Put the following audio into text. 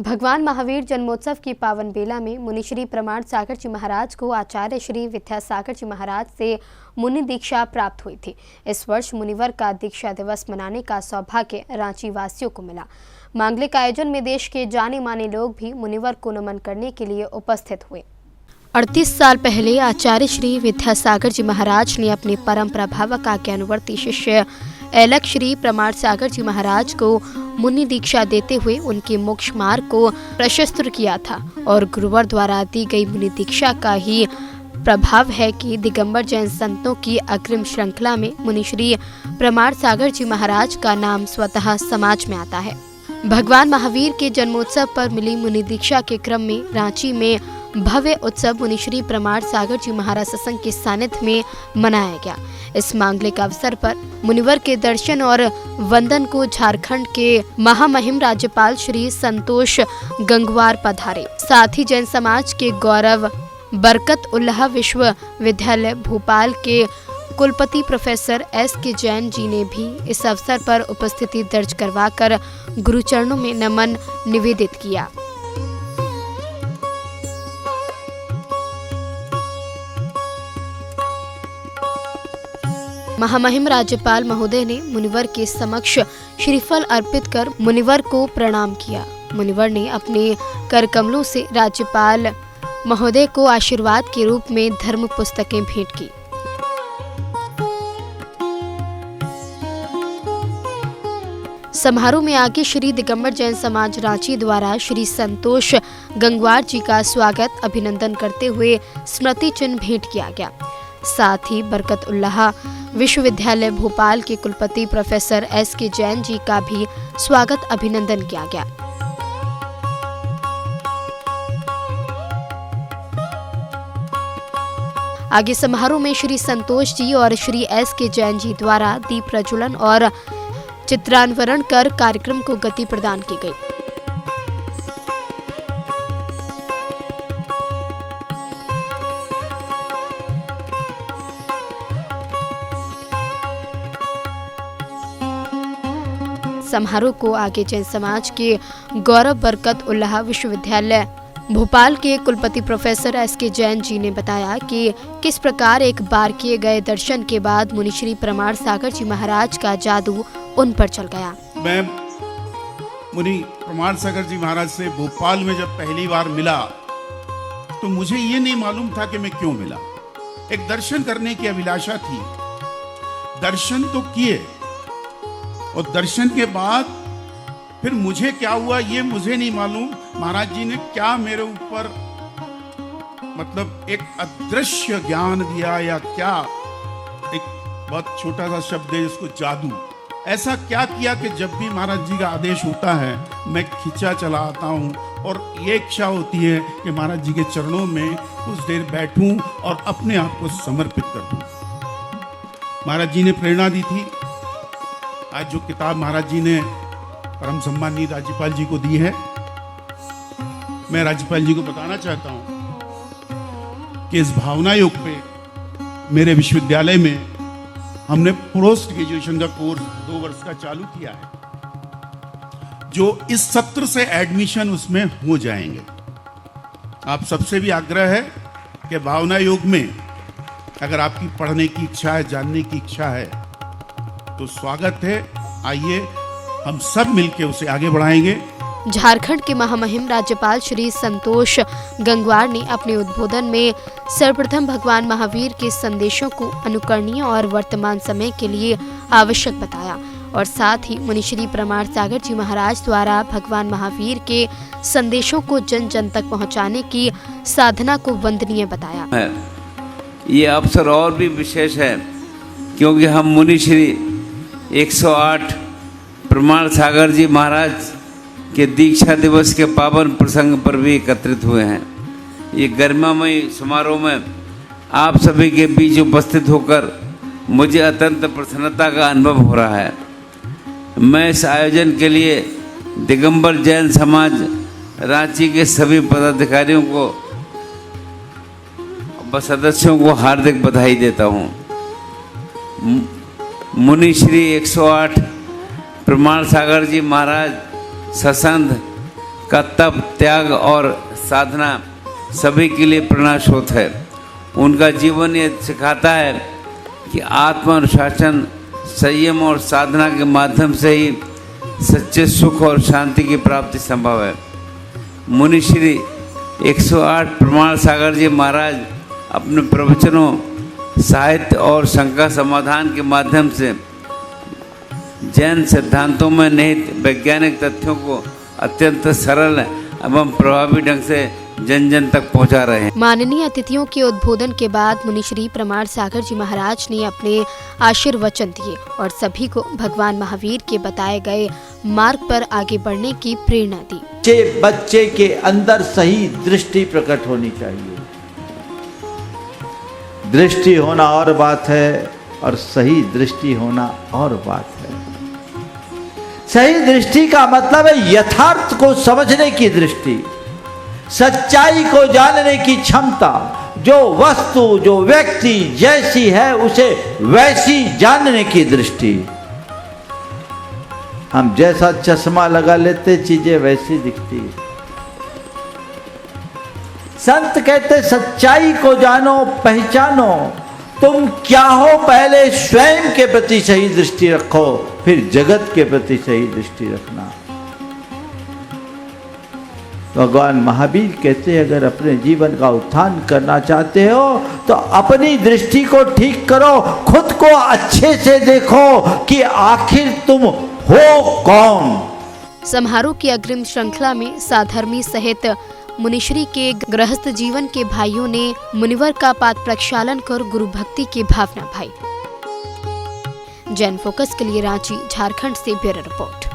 भगवान महावीर जन्मोत्सव की पावन बेला में मुनि श्री प्रमाण सागर जी महाराज को आचार्य श्री विद्यासागर जी महाराज से मुनि दीक्षा प्राप्त हुई थी। इस वर्ष मुनिवर का दीक्षा दिवस मनाने का सौभाग्य रांची वासियों को मिला। मांगलिक आयोजन में देश के जाने माने लोग भी मुनिवर को नमन करने के लिए उपस्थित हुए। 38 साल पहले आचार्य श्री विद्यासागर जी महाराज ने अपने परम प्रभावक आज्ञानुवर्ती शिष्य ऐलक श्री प्रमाण सागर जी महाराज को मुनि दीक्षा देते हुए उनके मोक्ष मार्ग को प्रशस्त किया था और गुरुवर द्वारा दी गई मुनि दीक्षा का ही प्रभाव है कि दिगंबर जैन संतों की अग्रिम श्रृंखला में मुनि श्री प्रमाण सागर जी महाराज का नाम स्वतः समाज में आता है। भगवान महावीर के जन्मोत्सव पर मिली मुनि दीक्षा के क्रम में रांची में भव्य उत्सव मुनि श्री प्रमाण सागर जी महाराज सत्संग के सानिध्य में मनाया गया। इस मांगलिक अवसर पर मुनिवर के दर्शन और वंदन को झारखंड के महामहिम राज्यपाल श्री संतोष गंगवार पधारे। साथ ही जैन समाज के गौरव बरकत उल्लाह विश्वविद्यालय भोपाल के कुलपति प्रोफेसर S.K. जैन जी ने भी इस अवसर पर उपस्थिति दर्ज करवाकर गुरुचरणों में नमन निवेदित किया। महामहिम राज्यपाल महोदय ने मुनिवर के समक्ष श्रीफल अर्पित कर मुनिवर को प्रणाम किया। मुनिवर ने अपने कर कमलों से राज्यपाल महोदय को आशीर्वाद के रूप में धर्म पुस्तकें भेंट की। समारोह में आगे श्री दिगंबर जैन समाज रांची द्वारा श्री संतोष गंगवार जी का स्वागत अभिनंदन करते हुए स्मृति चिन्ह भेंट किया गया। साथ ही बरकत उल्लाह विश्वविद्यालय भोपाल के कुलपति प्रोफेसर S.K. जैन जी का भी स्वागत अभिनंदन किया गया। आगे समारोह में श्री संतोष जी और श्री S.K. जैन जी द्वारा दीप प्रज्वलन और चित्रांवरण कर कार्यक्रम को गति प्रदान की गई। समारोह को आगे जैन समाज के गौरव बरकत उल्लाह विश्वविद्यालय भोपाल के कुलपति प्रोफेसर S.K. जैन जी ने बताया कि किस प्रकार एक बार किए गए दर्शन के बाद मुनि श्री प्रमाण सागर जी महाराज का जादू उन पर चल गया। मैं मुनि प्रमाण सागर जी महाराज से भोपाल में जब पहली बार मिला तो मुझे ये नहीं मालूम था कि मैं क्यों मिला। एक दर्शन करने की अभिलाषा थी, दर्शन तो किए और दर्शन के बाद फिर मुझे क्या हुआ ये मुझे नहीं मालूम। महाराज जी ने क्या मेरे ऊपर मतलब एक अदृश्य ज्ञान दिया या क्या, एक बहुत छोटा सा शब्द है जिसको जादू, ऐसा क्या किया कि जब भी महाराज जी का आदेश होता है मैं खिंचा चला आता हूँ और ये इच्छा होती है कि महाराज जी के चरणों में कुछ देर बैठूं और अपने आप को समर्पित कर दूं। महाराज जी ने प्रेरणा दी थी। आज जो किताब महाराज जी ने परम सम्माननीय राज्यपाल जी को दी है, मैं राज्यपाल जी को बताना चाहता हूं कि इस भावना योग पे मेरे विश्वविद्यालय में हमने पोस्ट ग्रेजुएशन का कोर्स 2 वर्ष का चालू किया है, जो इस सत्र से एडमिशन उसमें हो जाएंगे। आप सबसे भी आग्रह है कि भावना योग में अगर आपकी पढ़ने की इच्छा है, जानने की इच्छा है तो स्वागत है। आइए हम सब मिलकर उसे आगे बढ़ाएंगे। झारखंड के महामहिम राज्यपाल श्री संतोष गंगवार ने अपने उद्बोधन में सर्वप्रथम भगवान महावीर के संदेशों को अनुकरणीय और वर्तमान समय के लिए आवश्यक बताया और साथ ही मुनि श्री प्रमाण सागर जी महाराज द्वारा भगवान महावीर के संदेशों को जन जन तक पहुंचाने की साधना को वंदनीय बताया। ये अवसर और भी विशेष है क्योंकि हम मुनि श्री 108 प्रमाण सागर जी महाराज के दीक्षा दिवस के पावन प्रसंग पर भी एकत्रित हुए हैं। ये गरिमामय समारोह में आप सभी के बीच उपस्थित होकर मुझे अत्यंत प्रसन्नता का अनुभव हो रहा है। मैं इस आयोजन के लिए दिगंबर जैन समाज रांची के सभी पदाधिकारियों को व सदस्यों को हार्दिक बधाई देता हूँ। मुनि श्री 108 प्रमाण सागर जी महाराज ससंध का तप, त्याग और साधना सभी के लिए प्रेरणास्रोत है। उनका जीवन ये सिखाता है कि आत्मानुशासन, संयम और साधना के माध्यम से ही सच्चे सुख और शांति की प्राप्ति संभव है। मुनि श्री 108 प्रमाण सागर जी महाराज अपने प्रवचनों, साहित्य और शंका समाधान के माध्यम से जैन सिद्धांतों में निहित वैज्ञानिक तथ्यों को अत्यंत सरल एवं प्रभावी ढंग से जन जन तक पहुंचा रहे हैं। माननीय अतिथियों के उद्बोधन के बाद मुनिश्री प्रमाण सागर जी महाराज ने अपने आशीर्वचन दिए और सभी को भगवान महावीर के बताए गए मार्ग पर आगे बढ़ने की प्रेरणा दी। बच्चे के अंदर सही दृष्टि प्रकट होनी चाहिए। दृष्टि होना और बात है और सही दृष्टि होना और बात है। सही दृष्टि का मतलब है यथार्थ को समझने की दृष्टि, सच्चाई को जानने की क्षमता, जो वस्तु, जो व्यक्ति जैसी है उसे वैसी जानने की दृष्टि। हम जैसा चश्मा लगा लेते चीजें वैसी दिखती। संत कहते सच्चाई को जानो, पहचानो। तुम क्या हो पहले स्वयं के प्रति सही दृष्टि रखो, फिर जगत के प्रति सही दृष्टि रखना। भगवान महावीर कहते हैं अगर अपने जीवन का उत्थान करना चाहते हो तो अपनी दृष्टि को ठीक करो, खुद को अच्छे से देखो कि आखिर तुम हो कौन। समारोह की अग्रिम श्रृंखला में साधर्मी सहित मुनिश्री के गृहस्थ जीवन के भाइयों ने मुनिवर का पाद प्रक्षालन कर गुरु भक्ति की भावना भाई। जैन फोकस के लिए रांची, झारखंड से ब्यूरो रिपोर्ट।